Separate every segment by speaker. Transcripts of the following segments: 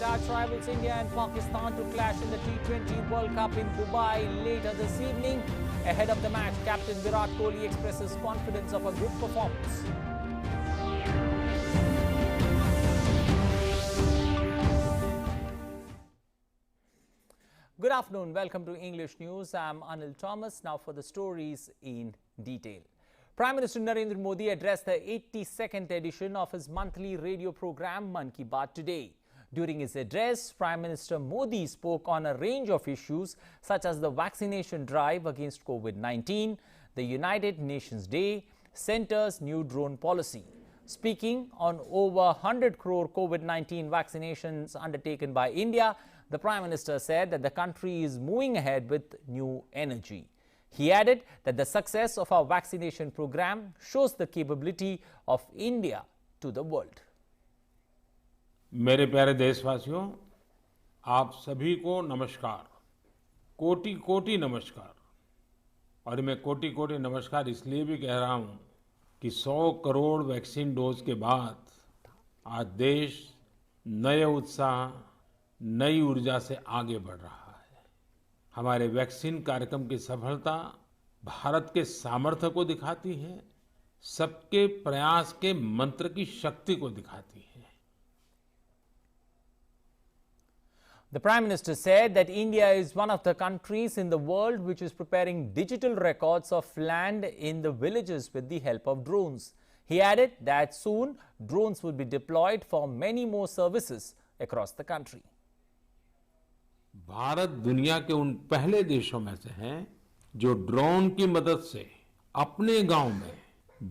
Speaker 1: Cricket, arch rivals India and Pakistan to clash in the T20 World Cup in Dubai later this evening. Ahead of the match, Captain Virat Kohli expresses confidence of a good performance. Good afternoon. Welcome to English News. I'm Anil Thomas. Now for the stories in detail. Prime Minister Narendra Modi addressed the 82nd edition of his monthly radio program Mann Ki Baat today. During his address, Prime Minister Modi spoke on a range of issues such as the vaccination drive against COVID-19, the United Nations Day, Centre's new drone policy. Speaking on over 100 crore COVID-19 vaccinations undertaken by India, the Prime Minister said that the country is moving ahead with new energy. He added that the success of our vaccination program shows the capability of India to the world.
Speaker 2: मेरे प्यारे देशवासियों, आप सभी को नमस्कार, कोटि कोटि नमस्कार। और मैं कोटि कोटि नमस्कार इसलिए भी कह रहा हूं कि 100 करोड़ वैक्सीन डोज के बाद आज देश नए उत्साह, नई ऊर्जा से आगे बढ़ रहा है। हमारे वैक्सीन कार्यक्रम की सफलता भारत के सामर्थ्य को दिखाती है, सबके प्रयास के मंत्र की शक्ति को दिखाती है।
Speaker 1: The Prime Minister said that India is one of the countries in the world which is preparing digital records of land in the villages with the help of drones. He added that soon drones will be deployed for many more services across the country.
Speaker 2: Bharat दुनिया के उन पहले देशों में से है जो drone की मदद से अपने गांव में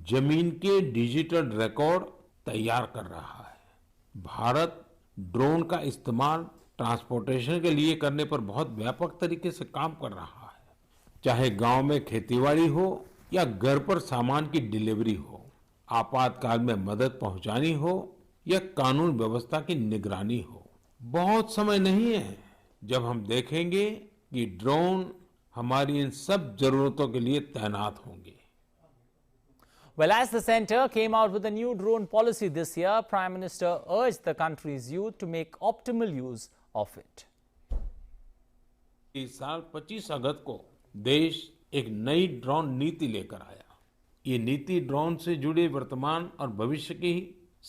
Speaker 2: जमीन के डिजिटल रिकॉर्ड तैयार कर रहा है। भारत ड्रोन का इस्तेमाल ट्रांसपोर्टेशन के लिए करने पर बहुत व्यापक तरीके से काम कर रहा है। चाहे गांव में खेतीबाड़ी हो या घर पर सामान की डिलीवरी हो, आपातकाल में मदद पहुंचानी हो या कानून व्यवस्था की निगरानी हो। बहुत समय नहीं है जब हम देखेंगे कि ड्रोन हमारी इन सब जरूरतों के लिए तैनात होंगे।
Speaker 1: Well, as the centre came out with a new drone policy this year, Prime Minister urged the country's youth to make optimal use of it.
Speaker 2: इस साल 25 अगस्त को देश एक नई ड्रोन नीति लेकर आया। ये नीति ड्रोन से जुड़े वर्तमान और भविष्य की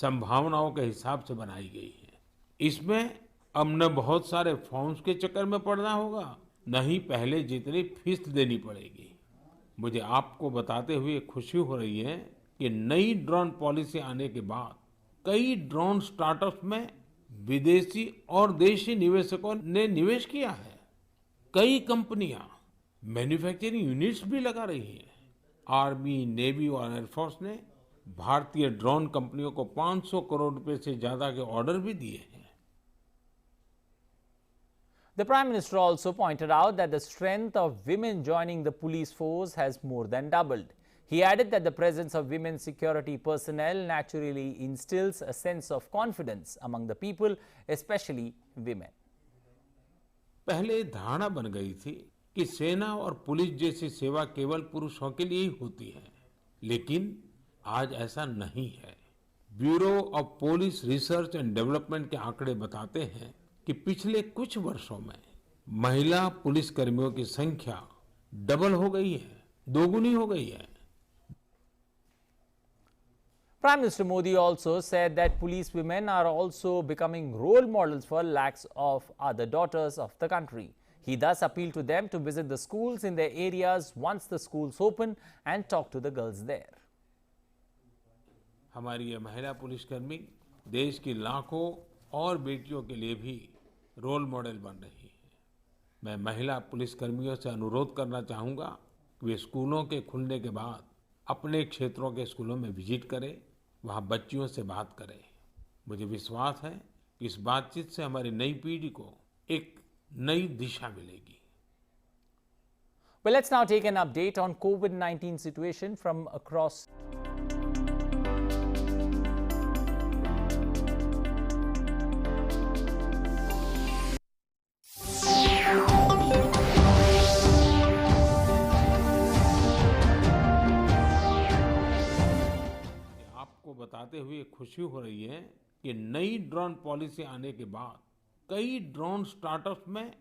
Speaker 2: संभावनाओं के हिसाब से बनाई गई है। इसमें अब न बहुत सारे फॉर्म्स के चक्कर में पड़ना होगा, न ही पहले जितनी फीस देनी पड़ेगी। मुझे आपको बताते हुए खुशी हो रही है कि नई ड्रोन पॉलिसी आने के बाद कई ड्रोन स्टार्टअप्स में विदेशी और देशी निवेशकों ने निवेश किया है। कई कंपनियां मैन्युफैक्चरिंग यूनिट्स भी लगा रही हैं। आर्मी, नेवी और एयरफोर्स ने भारतीय ड्रोन कंपनियों को 500 करोड़ रुपए से ज्यादा के ऑर्डर भी दिए हैं।
Speaker 1: The Prime Minister also pointed out that the strength of women joining the police force has more than doubled. He added that the presence of women security personnel naturally instills a sense of confidence among the people, especially women.
Speaker 2: पहले धारणा बन गई थी कि सेना और police जैसी सेवा केवल पुरुषों के लिए ही होती है, लेकिन आज ऐसा नहीं है। Bureau of police research and development के आंकड़े बताते हैं कि पिछले कुछ वर्षों में महिला पुलिसकर्मियों की संख्या डबल हो गई है, दोगुनी हो गई है।
Speaker 1: Prime Minister Modi also said that police women are also becoming role models for lakhs of other daughters of the country. He thus appealed to them to visit the schools in their areas once the schools open and talk to the girls there.
Speaker 2: हमारी ये महिला पुलिसकर्मी देश की लाखों और बेटियों के लिए भी रोल मॉडल बन रही है। मैं महिला पुलिसकर्मियों से अनुरोध करना चाहूँगा कि वे स्कूलों के खुलने के बाद अपने क्षेत्रों के स्कूलों में विजिट करें, वहाँ बच्चियों से बात करें। मुझे विश्वास है कि इस बातचीत से हमारी नई पीढ़ी को एक नई दिशा मिलेगी।
Speaker 1: Well, let's now take an update on COVID-19 situation from across.
Speaker 2: बताते हुए खुशी हो रही है कि नई ड्रोन पॉलिसी आने के बाद कई ड्रोन स्टार्टअप्स में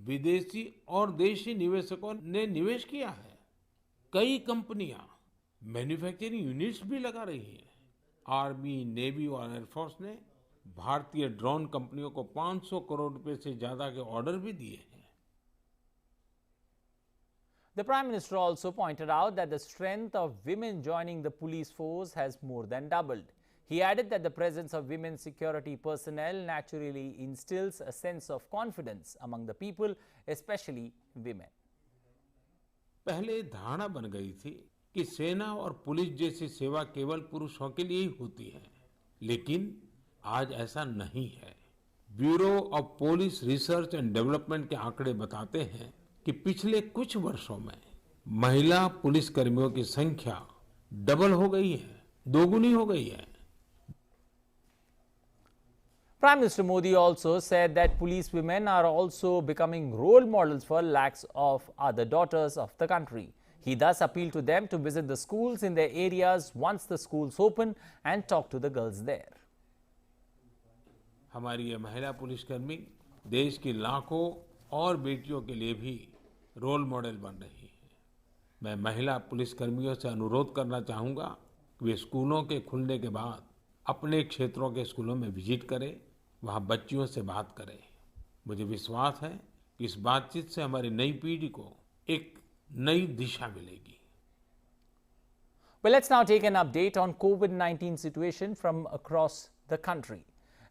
Speaker 2: विदेशी और देशी निवेशकों ने निवेश किया है। कई कंपनियां मैन्युफैक्चरिंग यूनिट्स भी लगा रही हैं। आर्मी, नेवी और एयरफोर्स ने भारतीय ड्रोन कंपनियों को 500 करोड़ रुपए से ज्यादा के ऑर्डर भी दिए हैं।
Speaker 1: The Prime Minister also pointed out that the strength of women joining the police force has more than doubled. He added that the presence of women security personnel naturally instills a sense of confidence among the people, especially women.
Speaker 2: पहले धारणा बन गई थी कि सेना और police जैसी सेवा केवल पुरुषों के लिए ही होती है, लेकिन आज ऐसा नहीं है। Bureau of police research and development के आंकड़े बताते हैं कि पिछले कुछ वर्षों में महिला पुलिसकर्मियों की संख्या डबल हो गई है, दोगुनी हो गई है।
Speaker 1: Prime Minister Modi also said that police women are also becoming role models for lakhs of other daughters of the country. He thus appealed to them to visit the schools in their areas once the schools open and talk to the girls there.
Speaker 2: हमारी ये महिला पुलिसकर्मी देश की लाखों और बेटियों के लिए भी रोल मॉडल बन रही है। मैं महिला पुलिसकर्मियों से अनुरोध करना चाहूंगा कि वे स्कूलों के खुलने के बाद अपने क्षेत्रों के स्कूलों में विजिट करें, वहां बच्चियों से बात करें। मुझे विश्वास है कि इस बातचीत से हमारी नई पीढ़ी को एक नई दिशा मिलेगी।
Speaker 1: Well, let's now take an update on COVID-19 situation from across the country.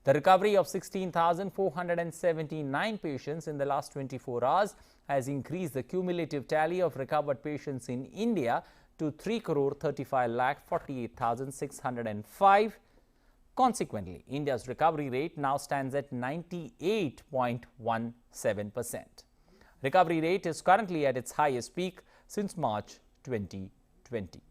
Speaker 1: The recovery of 16,479 patients in the last 24 hours has increased the cumulative tally of recovered patients in India to 3,35,48,605. Consequently, India's recovery rate now stands at 98.17%. Recovery rate is currently at its highest peak since March 2020.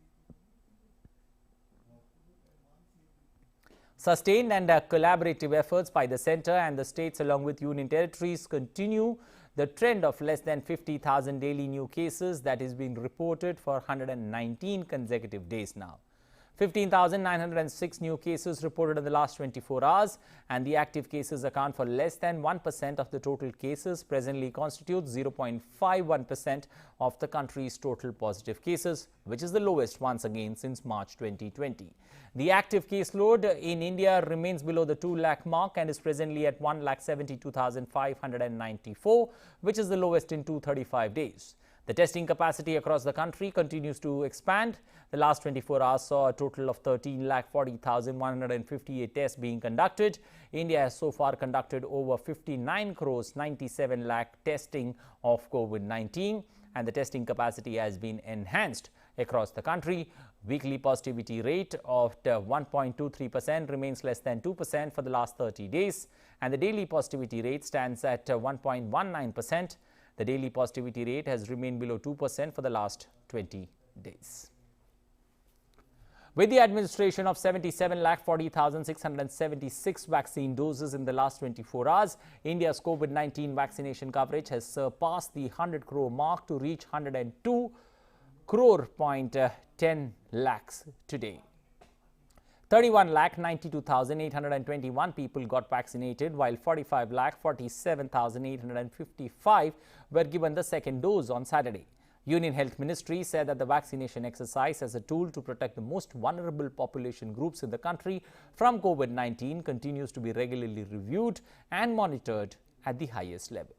Speaker 1: Sustained and collaborative efforts by the centre and the states along with union territories continue the trend of less than 50,000 daily new cases that is being reported for 119 consecutive days now. 15,906 new cases reported in the last 24 hours, and the active cases account for less than 1% of the total cases, presently constitute 0.51% of the country's total positive cases, which is the lowest once again since March 2020. The active caseload in India remains below the 2 lakh mark and is presently at 1,72,594, which is the lowest in 235 days. The testing capacity across the country continues to expand. The last 24 hours saw a total of 13,40,158 tests being conducted. India has so far conducted over 59 crores 97 lakh testing of COVID-19, and the testing capacity has been enhanced across the country. Weekly positivity rate of 1.23% remains less than 2% for the last 30 days, and the daily positivity rate stands at 1.19%. The daily positivity rate has remained below 2% for the last 20 days. With the administration of 77,40,676 vaccine doses in the last 24 hours, India's COVID-19 vaccination coverage has surpassed the 100 crore mark to reach 102 crore.10 lakhs today. 31,92,821 people got vaccinated, while 45,47,855 were given the second dose on Saturday. Union Health Ministry said that the vaccination exercise as a tool to protect the most vulnerable population groups in the country from COVID-19 continues to be regularly reviewed and monitored at the highest level.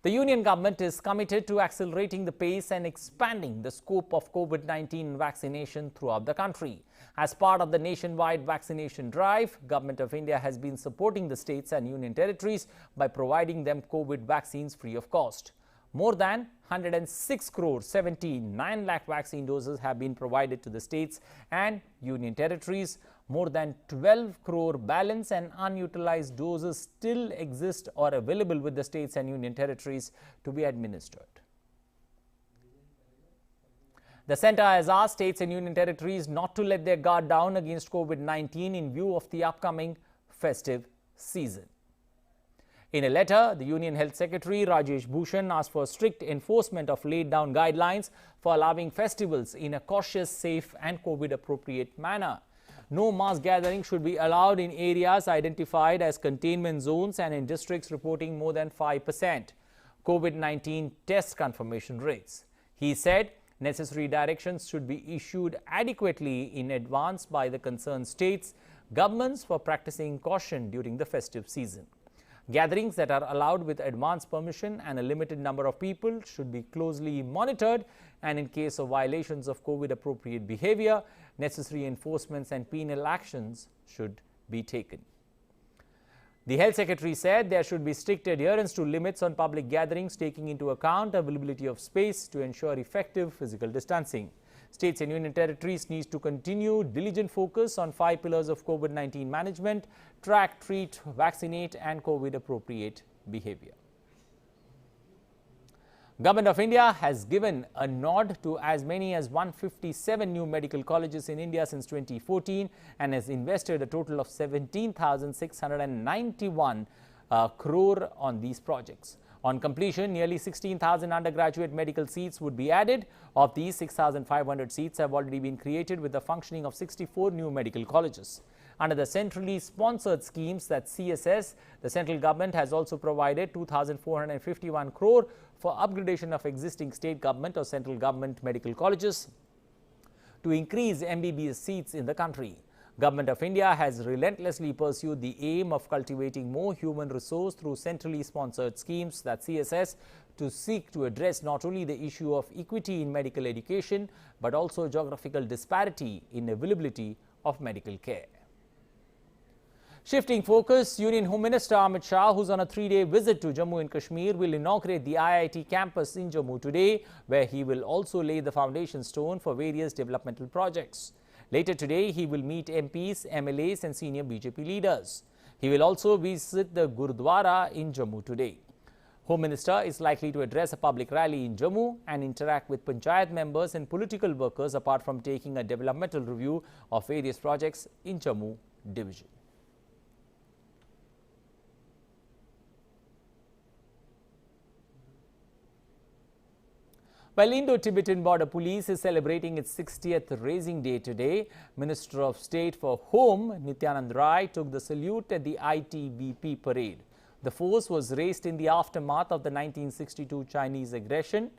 Speaker 1: The Union government is committed to accelerating the pace and expanding the scope of COVID-19 vaccination throughout the country. As part of the nationwide vaccination drive, Government of India has been supporting the states and union territories by providing them COVID vaccines free of cost. More than 106 crore 79 lakh vaccine doses have been provided to the states and union territories. More than 12 crore balance and unutilized doses still exist or available with the states and union territories to be administered. The centre has asked states and union territories not to let their guard down against COVID-19 in view of the upcoming festive season. In a letter, the Union Health Secretary Rajesh Bhushan asked for strict enforcement of laid down guidelines for allowing festivals in a cautious, safe and COVID-appropriate manner. No mass gathering should be allowed in areas identified as containment zones and in districts reporting more than 5% COVID-19 test confirmation rates. He said necessary directions should be issued adequately in advance by the concerned states, governments for practicing caution during the festive season. Gatherings that are allowed with advance permission and a limited number of people should be closely monitored, and in case of violations of COVID-appropriate behavior, necessary enforcements and penal actions should be taken. The Health Secretary said there should be strict adherence to limits on public gatherings, taking into account availability of space to ensure effective physical distancing. States and union territories need to continue diligent focus on 5 pillars of COVID-19 management: track, treat, vaccinate and COVID-appropriate behavior. Government of India has given a nod to as many as 157 new medical colleges in India since 2014 and has invested a total of 17,691 crore on these projects. On completion, nearly 16,000 undergraduate medical seats would be added. Of these, 6,500 seats have already been created with the functioning of 64 new medical colleges. Under the centrally sponsored schemes, that's CSS, the central government has also provided 2,451 crore for upgradation of existing state government or central government medical colleges to increase MBBS seats in the country. Government of India has relentlessly pursued the aim of cultivating more human resource through centrally sponsored schemes, that's CSS, to seek to address not only the issue of equity in medical education, but also geographical disparity in availability of medical care. Shifting focus, Union Home Minister Amit Shah, who's on a 3-day visit to Jammu and Kashmir, will inaugurate the IIT campus in Jammu today, where he will also lay the foundation stone for various developmental projects. Later today, he will meet MPs, MLAs and senior BJP leaders. He will also visit the Gurudwara in Jammu today. Home Minister is likely to address a public rally in Jammu and interact with Panchayat members and political workers, apart from taking a developmental review of various projects in Jammu division. While Indo-Tibetan Border Police is celebrating its 60th Raising Day today, Minister of State for Home Nityanand Rai took the salute at the ITBP parade. The force was raised in the aftermath of the 1962 Chinese aggression.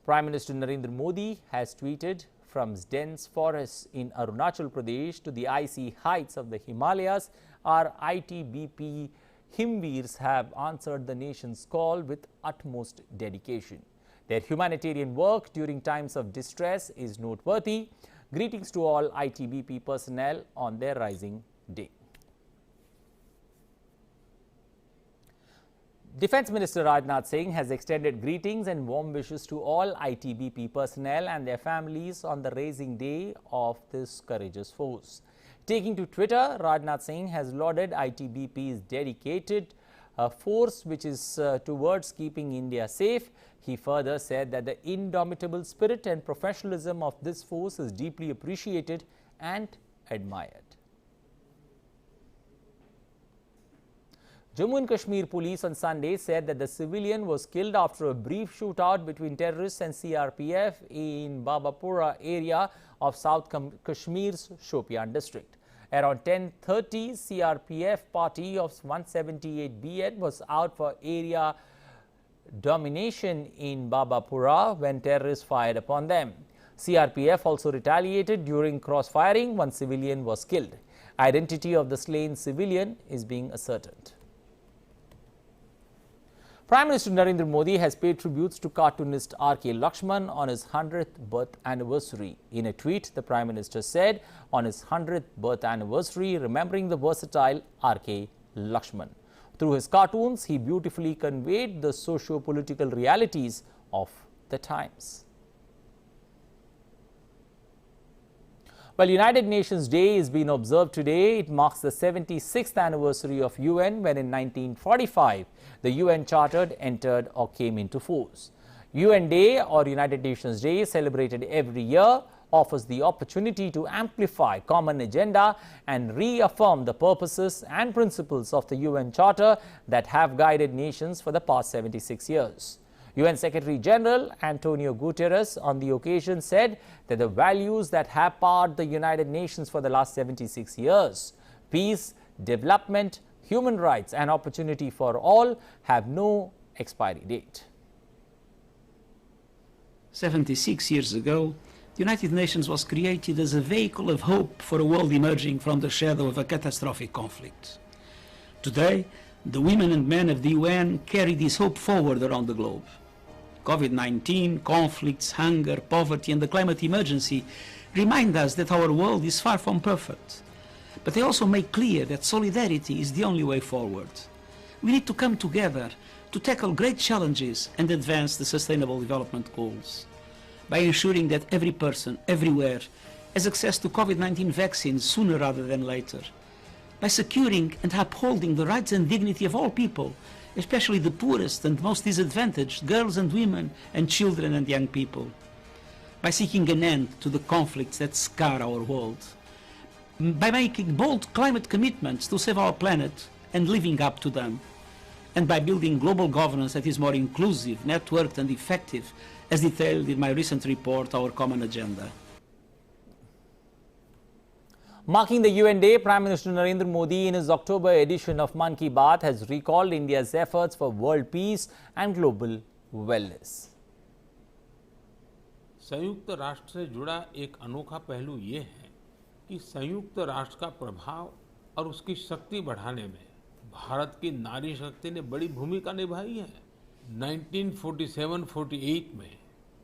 Speaker 1: Prime Minister Narendra Modi has tweeted, "From dense forests in Arunachal Pradesh to the icy heights of the Himalayas, our ITBP Himveers have answered the nation's call with utmost dedication. Their humanitarian work during times of distress is noteworthy. Greetings to all ITBP personnel on their Rising Day." Defence Minister Rajnath Singh has extended greetings and warm wishes to all ITBP personnel and their families on the Raising Day of this courageous force. Taking to Twitter, Rajnath Singh has lauded ITBP's dedicated force which is towards keeping India safe. He further said that the indomitable spirit and professionalism of this force is deeply appreciated and admired. Jammu and Kashmir police on Sunday said that the civilian was killed after a brief shootout between terrorists and CRPF in Babapura area of South Kashmir's Shopian district. Around 10:30, CRPF party of 178 BN was out for area domination in Babapura when terrorists fired upon them. CRPF also retaliated during cross-firing. One civilian was killed. Identity of the slain civilian is being ascertained. Prime Minister Narendra Modi has paid tributes to cartoonist R.K. Lakshman on his 100th birth anniversary. In a tweet, the Prime Minister said, on his 100th birth anniversary, remembering the versatile R.K. Lakshman. Through his cartoons, he beautifully conveyed the socio-political realities of the times. Well, United Nations Day is being observed today. It marks the 76th anniversary of UN, when in 1945, the UN Charter entered or came into force. UN Day or United Nations Day, celebrated every year, offers the opportunity to amplify common agenda and reaffirm the purposes and principles of the UN Charter that have guided nations for the past 76 years. UN Secretary General Antonio Guterres on the occasion said that the values that have powered the United Nations for the last 76 years, peace, development, human rights and opportunity for all, have no expiry date.
Speaker 3: 76 years ago, the United Nations was created as a vehicle of hope for a world emerging from the shadow of a catastrophic conflict. Today, the women and men of the UN carry this hope forward around the globe. COVID-19, conflicts, hunger, poverty and the climate emergency remind us that our world is far from perfect. But they also make clear that solidarity is the only way forward. We need to come together to tackle great challenges and advance the Sustainable Development Goals. By ensuring that every person, everywhere, has access to COVID-19 vaccines sooner rather than later. By securing and upholding the rights and dignity of all people, especially the poorest and most disadvantaged, girls and women and children and young people. By seeking an end to the conflicts that scar our world. By making bold climate commitments to save our planet and living up to them. And by building global governance that is more inclusive, networked and effective, as detailed in my recent report, Our Common Agenda.
Speaker 1: Marking the UN Day, Prime Minister Narendra Modi in his October edition of Mann Ki Baat has recalled India's efforts for world peace and global wellness.
Speaker 2: संयुक्त राष्ट्र से जुड़ा एक अनोखा पहलू ये है कि संयुक्त राष्ट्र का प्रभाव और उसकी शक्ति बढ़ाने में भारत की नारी शक्ति ने बड़ी भूमिका निभाई है। 1947-48 में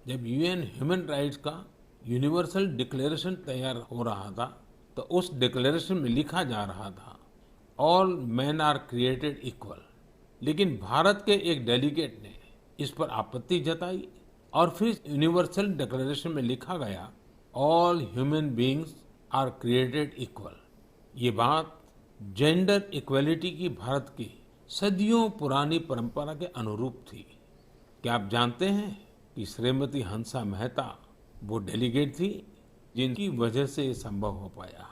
Speaker 2: जब यूएन ह्यूमन राइट्स का यूनिवर्सल डिक्लेरेशन तैयार हो रहा था तो उस डिक्लेरेशन में लिखा जा रहा था all man are created equal, लेकिन भारत के एक डेलीगेट ने इस पर आपत्ति जताई और फिर यूनिवर्सल डिक्लेरेशन में लिखा गया all human beings are created equal. ये बात जेंडर इक्वलिटी की भारत की सदियों पुरानी परंपरा के अनुरूप थी। क्या आप जानते हैं कि श्रीमती हंसा मेहता वो डेलीगेट थी जिनकी वजह से ये संभव हो पाया।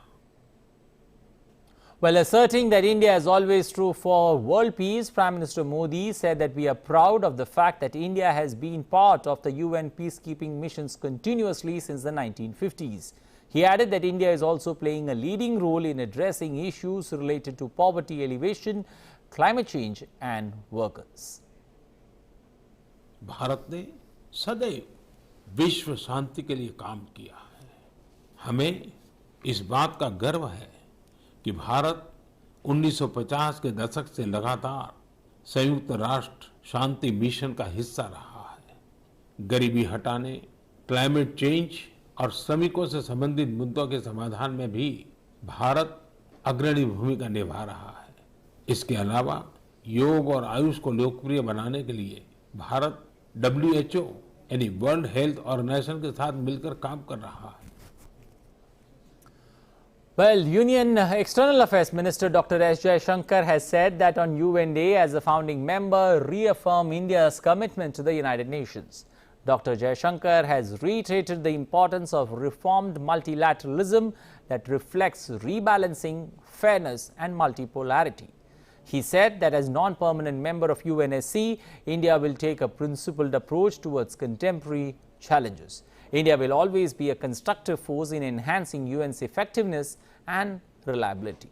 Speaker 1: Well, asserting that India is always true for world peace, Prime Minister Modi said that we are proud of the fact that India has been part of the UN peacekeeping missions continuously since the 1950s. He added that India is also playing a leading role in addressing issues related to poverty alleviation, climate change and workers.
Speaker 2: Bharat ने सदैव विश्व शांति के लिए काम किया है। हमें इस बात का गर्व है कि भारत 1950 के दशक से लगातार संयुक्त राष्ट्र शांति मिशन का हिस्सा रहा है। गरीबी हटाने, क्लाइमेट चेंज और श्रमिकों से संबंधित मुद्दों के समाधान में भी भारत अग्रणी भूमिका निभा रहा है। इसके अलावा योग और आयुष को लोकप्रिय बनाने के लिए भारत WHO यानी वर्ल्ड हेल्थ ऑर्गेनाइजेशन के साथ मिलकर काम कर रहा है।
Speaker 1: Well, Union External Affairs Minister Dr. S. Jaishankar has said that on UN Day, as a founding member, reaffirm India's commitment to the United Nations. Dr. Jaishankar has reiterated the importance of reformed multilateralism that reflects rebalancing, fairness and multipolarity. He said that as non-permanent member of UNSC, India will take a principled approach towards contemporary challenges. India will always be a constructive force in enhancing UN's effectiveness and reliability.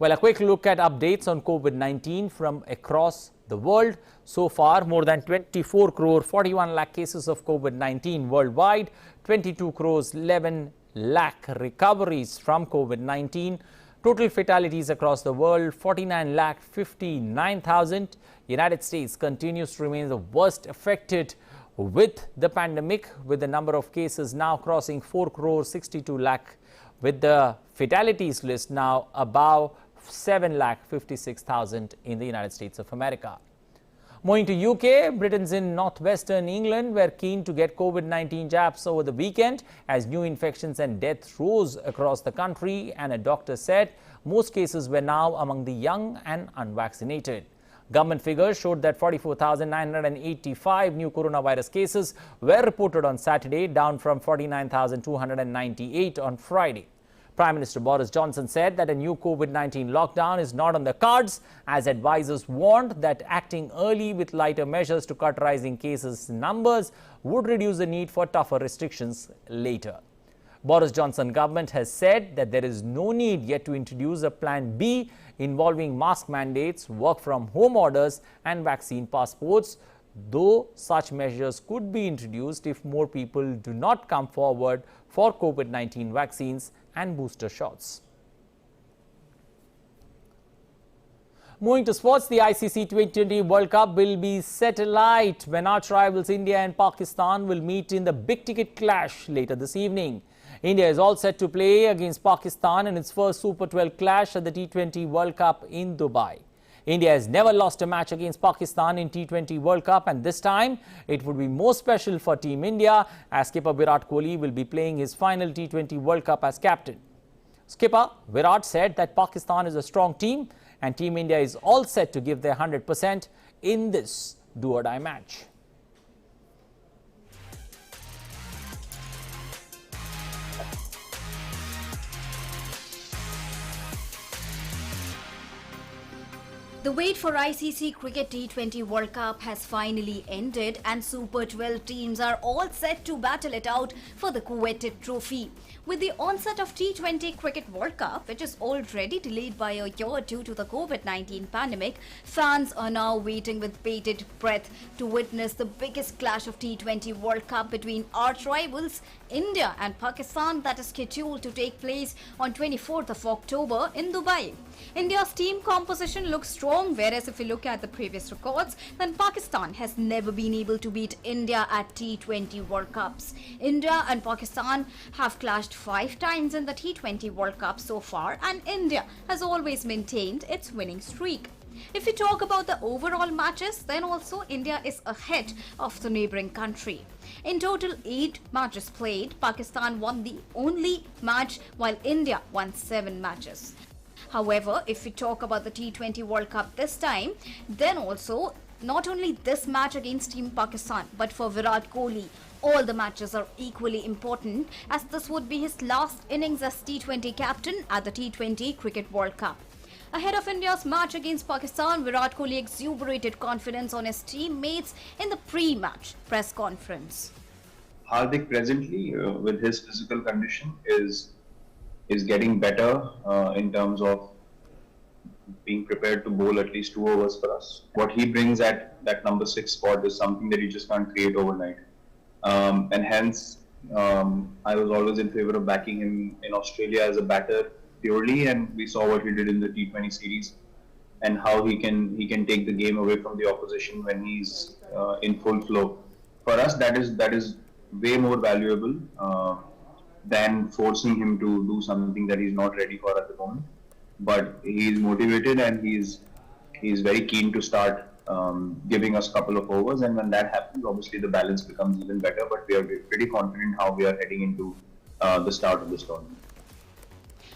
Speaker 1: Well, a quick look at updates on COVID-19 from across the world. So far, more than 24 crore 41 lakh cases of COVID-19 worldwide, 22 crores 11 lakh recoveries from COVID-19. Total fatalities across the world, 49 lakh 59,000. United States continues to remain the worst affected with the pandemic, with the number of cases now crossing 4 crore 62 lakh, with the fatalities list now above 7 lakh 56,000 in the United States of America. Moving to UK, Britons in northwestern England were keen to get COVID-19 jabs over the weekend as new infections and deaths rose across the country, and a doctor said most cases were now among the young and unvaccinated. Government figures showed that 44,985 new coronavirus cases were reported on Saturday, down from 49,298 on Friday. Prime Minister Boris Johnson said that a new COVID-19 lockdown is not on the cards, as advisors warned that acting early with lighter measures to cut rising cases numbers would reduce the need for tougher restrictions later. Boris Johnson government has said that there is no need yet to introduce a Plan B involving mask mandates, work from home orders and vaccine passports, though such measures could be introduced if more people do not come forward for COVID-19 vaccines and booster shots. Moving to sports, the ICC T20 World Cup will be set alight when arch rivals India and Pakistan will meet in the big-ticket clash later this evening. India is all set to play against Pakistan in its first Super 12 clash at the T20 World Cup in Dubai. India has never lost a match against Pakistan in T20 World Cup, and this time it would be more special for Team India as skipper Virat Kohli will be playing his final T20 World Cup as captain. Skipper Virat said that Pakistan is a strong team and Team India is all set to give their 100% in this do-or-die match.
Speaker 4: The wait for ICC Cricket T20 World Cup has finally ended and Super 12 teams are all set to battle it out for the coveted trophy. With the onset of T20 Cricket World Cup, which is already delayed by a year due to the COVID-19 pandemic, fans are now waiting with bated breath to witness the biggest clash of T20 World Cup between arch rivals India and Pakistan that is scheduled to take place on 24th of October in Dubai. India's team composition looks strong, whereas if you look at the previous records, then Pakistan has never been able to beat India at T20 World Cups. India and Pakistan have clashed 5 times in the T20 World Cup so far, and India has always maintained its winning streak. If we talk about the overall matches, then also India is ahead of the neighbouring country. In total 8 matches played, Pakistan won the only match while India won 7 matches. However, if we talk about the T20 World Cup this time, then also not only this match against Team Pakistan, but for Virat Kohli, all the matches are equally important as this would be his last innings as T20 captain at the T20 Cricket World Cup. Ahead of India's match against Pakistan, Virat Kohli exuberated confidence on his teammates in the pre-match press conference.
Speaker 5: Hardik presently, with his physical condition, is getting better in terms of being prepared to bowl at least 2 overs for us. What he brings at that number 6 spot is something that you just can't create overnight. And hence, I was always in favor of backing him in Australia as a batter purely, and we saw what he did in the T20 series and how he can take the game away from the opposition when he's in full flow. For us, that is way more valuable than forcing him to do something that he's not ready for at the moment. But he's motivated and he's very keen to start giving us a couple of overs, and when that happens, obviously the balance becomes even better. But we are pretty confident how we are heading into the start of this tournament.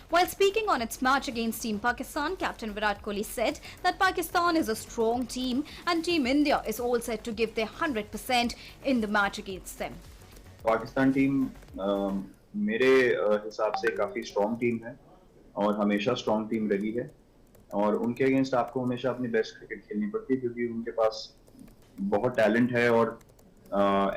Speaker 4: While speaking on its match against Team Pakistan, Captain Virat Kohli said that Pakistan is a strong team and Team India is all set to give their 100% in the match against them.
Speaker 5: Pakistan team मेरे हिसाब से काफ़ी strong team है और हमेशा strong team रही है, और उनके अगेंस्ट आपको हमेशा अपनी बेस्ट क्रिकेट खेलनी पड़ती है क्योंकि उनके पास बहुत टैलेंट है और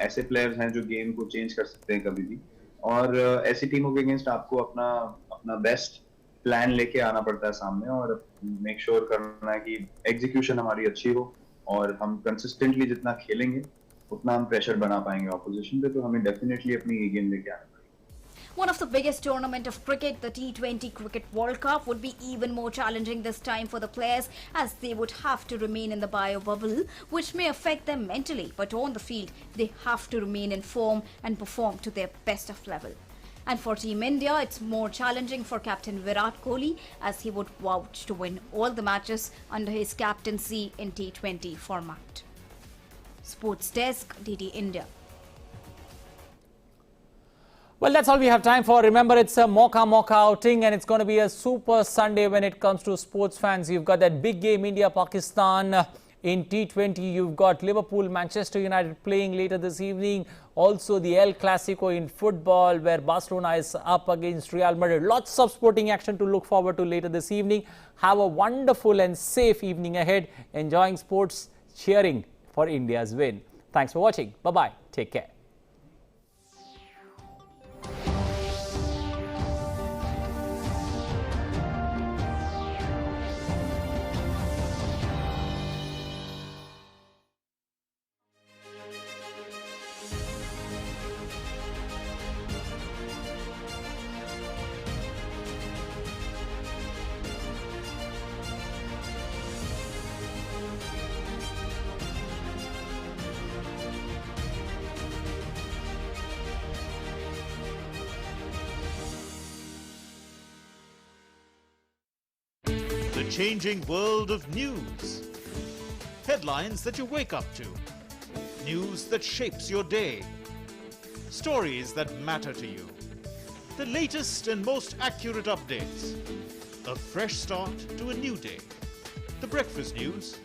Speaker 5: ऐसे प्लेयर्स हैं जो गेम को चेंज कर सकते हैं कभी भी, और ऐसी टीमों के अगेंस्ट आपको अपना बेस्ट प्लान लेके आना पड़ता है सामने और मेक श्योर करना है कि एग्जीक्यूशन हमारी अच्छी हो और हम कंसिस्टेंटली जितना खेलेंगे उतना हम प्रेशर बना पाएंगे ऑपोजिशन पे, तो हमें डेफिनेटली अपनी गेम लेके आना।
Speaker 4: One of the biggest tournament of cricket, the T20 Cricket World Cup, would be even more challenging this time for the players as they would have to remain in the bio bubble, which may affect them mentally. But on the field, they have to remain in form and perform to their best of level. And for Team India, it's more challenging for Captain Virat Kohli as he would vouch to win all the matches under his captaincy in T20 format. Sports Desk, DD India.
Speaker 1: Well, that's all we have time for. Remember, it's a Mauka outing and it's going to be a super Sunday when it comes to sports fans. You've got that big game, India-Pakistan, In T20, you've got Liverpool, Manchester United playing later this evening. Also, the El Clasico in football, where Barcelona is up against Real Madrid. Lots of sporting action to look forward to later this evening. Have a wonderful and safe evening ahead. Enjoying sports, cheering for India's win. Thanks for watching. Bye-bye. Take care.
Speaker 6: The changing world of news. Headlines that you wake up to. News that shapes your day. Stories that matter to you. The latest and most accurate updates. A fresh start to a new day. The Breakfast News